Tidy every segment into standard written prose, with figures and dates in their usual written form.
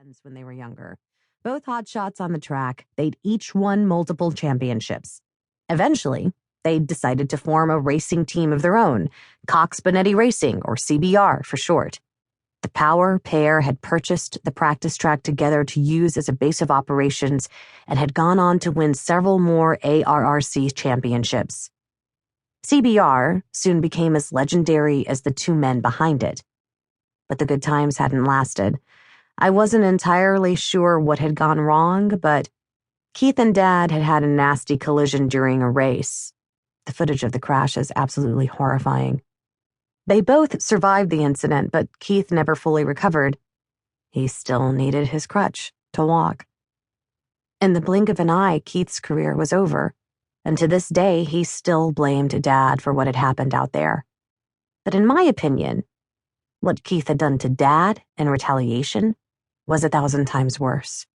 friends when they were younger. Both hotshots on the track, they'd each won multiple championships. Eventually, they decided to form a racing team of their own, Cox Bonetti Racing, or CBR for short. The power pair had purchased the practice track together to use as a base of operations and had gone on to win several more ARRC championships. CBR soon became as legendary as the two men behind it. But the good times hadn't lasted. I wasn't entirely sure what had gone wrong, but Keith and Dad had had a nasty collision during a race. The footage of the crash is absolutely horrifying. They both survived the incident, but Keith never fully recovered. He still needed his crutch to walk. In the blink of an eye, Keith's career was over, and to this day, he still blamed Dad for what had happened out there. But in my opinion, what Keith had done to Dad in retaliation was 1,000 times worse.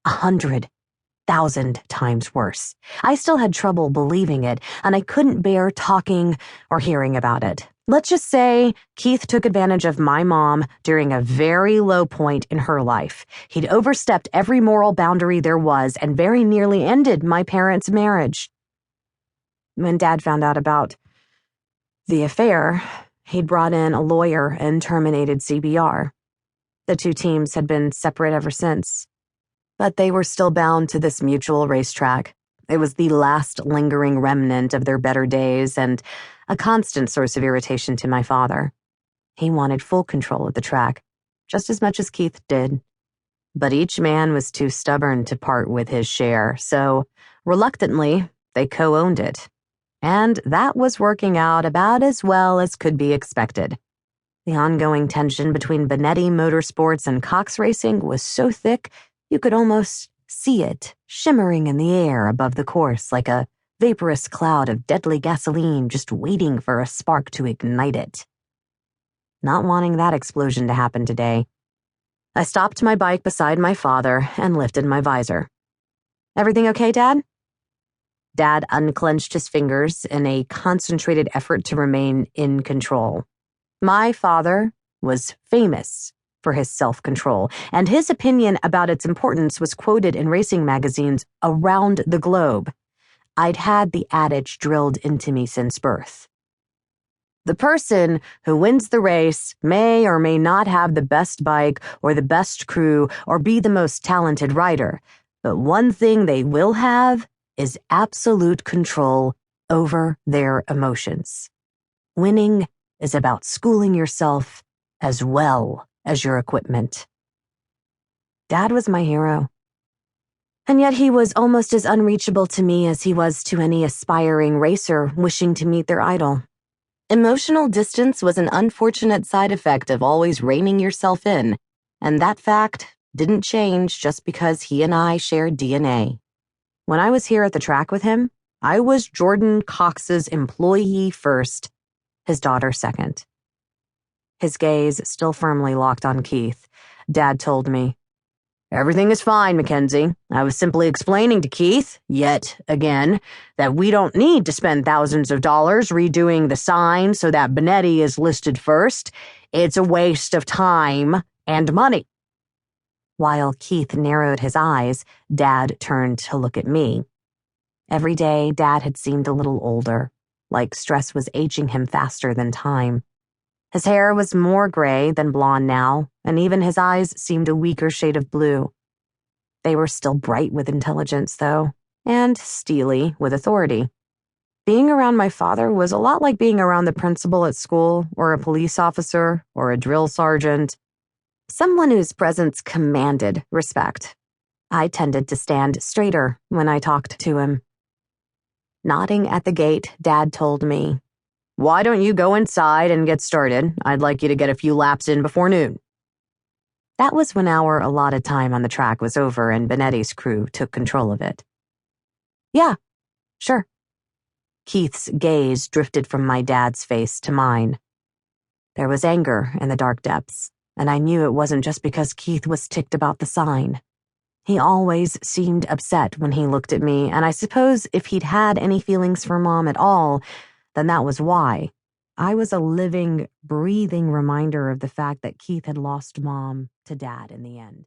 100,000 times worse. I still had trouble believing it, and I couldn't bear talking or hearing about it. Let's just say Keith took advantage of my mom during a very low point in her life. He'd overstepped every moral boundary there was and very nearly ended my parents' marriage. When Dad found out about the affair, he'd brought in a lawyer and terminated CBR. The two teams had been separate ever since, but they were still bound to this mutual racetrack. It was the last lingering remnant of their better days and a constant source of irritation to my father. He wanted full control of the track, just as much as Keith did. But each man was too stubborn to part with his share, so reluctantly, they co-owned it. And that was working out about as well as could be expected. The ongoing tension between Bonetti Motorsports and Cox Racing was so thick you could almost see it shimmering in the air above the course like a vaporous cloud of deadly gasoline just waiting for a spark to ignite it. Not wanting that explosion to happen today, I stopped my bike beside my father and lifted my visor. "Everything okay, Dad?" Dad unclenched his fingers in a concentrated effort to remain in control. My father was famous for his self-control, and his opinion about its importance was quoted in racing magazines around the globe. I'd had the adage drilled into me since birth. The person who wins the race may or may not have the best bike or the best crew or be the most talented rider, but one thing they will have is absolute control over their emotions. Winning is about schooling yourself as well as your equipment. Dad was my hero. And yet he was almost as unreachable to me as he was to any aspiring racer wishing to meet their idol. Emotional distance was an unfortunate side effect of always reining yourself in, and that fact didn't change just because he and I shared DNA. When I was here at the track with him, I was Jordan Cox's employee first, his daughter second. His gaze still firmly locked on Keith. Dad told me, "Everything is fine, Mackenzie. I was simply explaining to Keith, yet again, that we don't need to spend thousands of dollars redoing the sign so that Bonetti is listed first. It's a waste of time and money." While Keith narrowed his eyes, Dad turned to look at me. Every day, Dad had seemed a little older, like stress was aging him faster than time. His hair was more gray than blonde now, and even his eyes seemed a weaker shade of blue. They were still bright with intelligence, though, and steely with authority. Being around my father was a lot like being around the principal at school, or a police officer, or a drill sergeant. Someone whose presence commanded respect. I tended to stand straighter when I talked to him. Nodding at the gate, Dad told me, "Why don't you go inside and get started? I'd like you to get a few laps in before noon." That was when our allotted time on the track was over and Bonetti's crew took control of it. "Yeah, sure." Keith's gaze drifted from my dad's face to mine. There was anger in the dark depths, and I knew it wasn't just because Keith was ticked about the sign. He always seemed upset when he looked at me, and I suppose if he'd had any feelings for Mom at all, then that was why. I was a living, breathing reminder of the fact that Keith had lost Mom to Dad in the end.